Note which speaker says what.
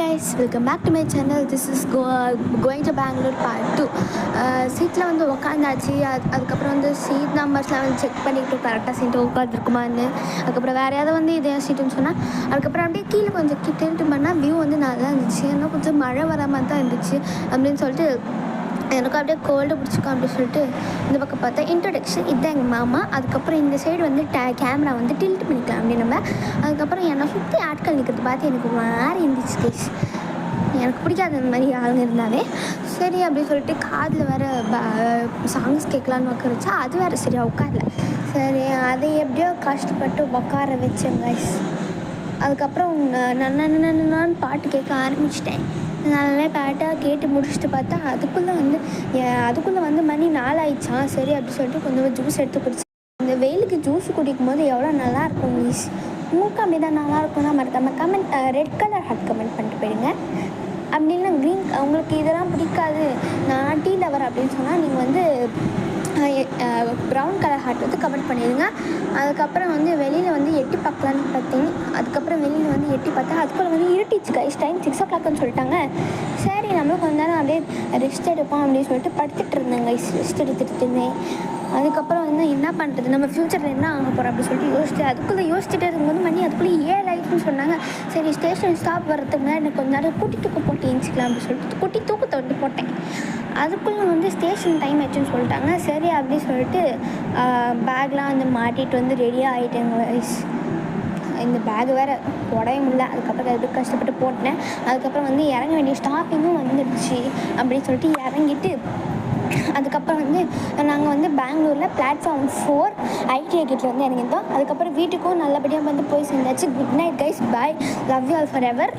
Speaker 1: guys, welcome back to my channel. This is going to Bangalore part 2. சீட்டில் வந்து உட்காந்தாச்சு. அதுக்கப்புறம் வந்து சீட் நம்பர்ஸ்லாம் வந்து செக் பண்ணிவிட்டு கரெக்டாக சீட்டு உட்காந்துருக்குமான்னு. அதுக்கப்புறம் வேறு ஏதாவது வந்து இதே சீட்டுன்னு சொன்னால் அதுக்கப்புறம் அப்படியே கீழே கொஞ்சம் கிட்டேன்ட்டு பண்ணால் வியூ வந்து நல்லா இருந்துச்சு. இன்னும் கொஞ்சம் மழை வர மாதிரி தான் இருந்துச்சு அப்படின்னு சொல்லிட்டு எனக்கு அப்படியே கோல்டு பிடிச்சிக்கும் அப்படின்னு சொல்லிட்டு இந்த பக்கம் பார்த்தா இன்ட்ரடக்ஷன் இதுதான் எங்கள் மாமா. அதுக்கப்புறம் இந்த சைடு வந்து கேமரா வந்து டில்ட் பண்ணிக்கலாம் அப்படின்னு நம்ம. அதுக்கப்புறம் என்னை சுற்றி ஆட்கள் நிற்கிறது பார்த்து எனக்கு மாறி இருந்துச்சு கேஸ். எனக்கு பிடிக்காத இந்த மாதிரி ஆளுங்க இருந்தாவே சரி அப்படின்னு சொல்லிட்டு காதில் வேறு சாங்ஸ் கேட்கலான்னு உட்காந்துச்சா அது வேறு சரியாக உட்காரல. சரி அதை எப்படியோ கஷ்டப்பட்டு உட்கார வச்சேன் கைஸ். அதுக்கப்புறம் நான் பாட்டு கேட்க ஆரம்பிச்சிட்டேன். நல்லா பாட்டாக கேட்டு முடிச்சுட்டு பார்த்தா அதுக்குள்ளே வந்து மணி 4 ஆயிடுச்சான். சரி அப்படின்னு சொல்லிட்டு கொஞ்சம் ஜூஸ் எடுத்து குடிச்சு இந்த வெயிலுக்கு ஜூஸ் குடிக்கும் போது எவ்வளோ நல்லாயிருக்கும் மீஸ். உங்களுக்கு அப்படி தான் நல்லாயிருக்கும்னா மறக்காமல் comment red colour heart comment பண்ணிட்டு போயிடுங்க. அப்படின்னா க்ரீன் உங்களுக்கு இதெல்லாம் பிடிக்காது நான் டீ லவர் அப்படின்னு சொன்னால் நீங்கள் வந்து ப்ரௌன் கலர் ஹார்ட் வந்து கமெண்ட் பண்ணிடுங்க. அதுக்கப்புறம் வந்து வெளியில் வந்து எட்டி பார்க்கலான்னு பார்த்தேன். அதுக்கப்புறம் வெளியில் வந்து எட்டி பார்த்தா அதுக்குள்ளே வந்து இருட்டிச்சு கைஸ். டைம் 6 o'clockன்னு சொல்லிட்டாங்க. சரி நம்மளும் கொஞ்ச நேரம் அப்படியே ரெஸ்ட் எடுப்போம் அப்படின்னு சொல்லிட்டு படுத்துட்டு இருந்தேன் கைஸ். ரெஸ்ட் எடுத்துகிட்டு இருந்தேன். அதுக்கப்புறம் வந்து என்ன பண்ணுறது நம்ம ஃப்யூச்சரில் என்ன ஆக போகிறோம் அப்படின்னு சொல்லிட்டு அதுக்குள்ளே யோசிச்சுட்டு இருக்கும்போது மணி அதுக்குள்ளே 7 ஆயிடுச்சுன்னு சொன்னாங்க. சரி ஸ்டேஷன் ஸ்டாப் வர்றதுக்கு முன்னாடி எனக்கு கொஞ்ச நேரம் குட்டி தூக்கு போட்டு எழுச்சிக்கலாம் அப்படின்னு சொல்லிட்டு குட்டி தூக்கத்தை வந்து போட்டேன். அதுக்குள்ளே வந்து ஸ்டேஷன் டைம் ஆச்சுன்னு சொல்லிட்டாங்க. சரி அப்படின்னு சொல்லிட்டு பேக்லாம் வந்து மாட்டிகிட்டு வந்து ரெடியாக ஆகிட்டேங்க கைஸ். இந்த பேக் வேறு போடவே முடியல. அதுக்கப்புறம் அது கஷ்டப்பட்டு போட்டேன். அதுக்கப்புறம் வந்து இறங்க வேண்டிய ஸ்டாப்பிங்கும் வந்துடுச்சு அப்படின்னு சொல்லிட்டு இறங்கிட்டு அதுக்கப்புறம் வந்து நாங்கள் வந்து பெங்களூரில் பிளாட்ஃபார்ம் 4 ITI கேட்டில் வந்து இறங்கிட்டோம். அதுக்கப்புறம் வீட்டுக்கும் நல்லபடியாக வந்து போய் சேர்ந்தாச்சு. Good night guys, bye, love you all for ever.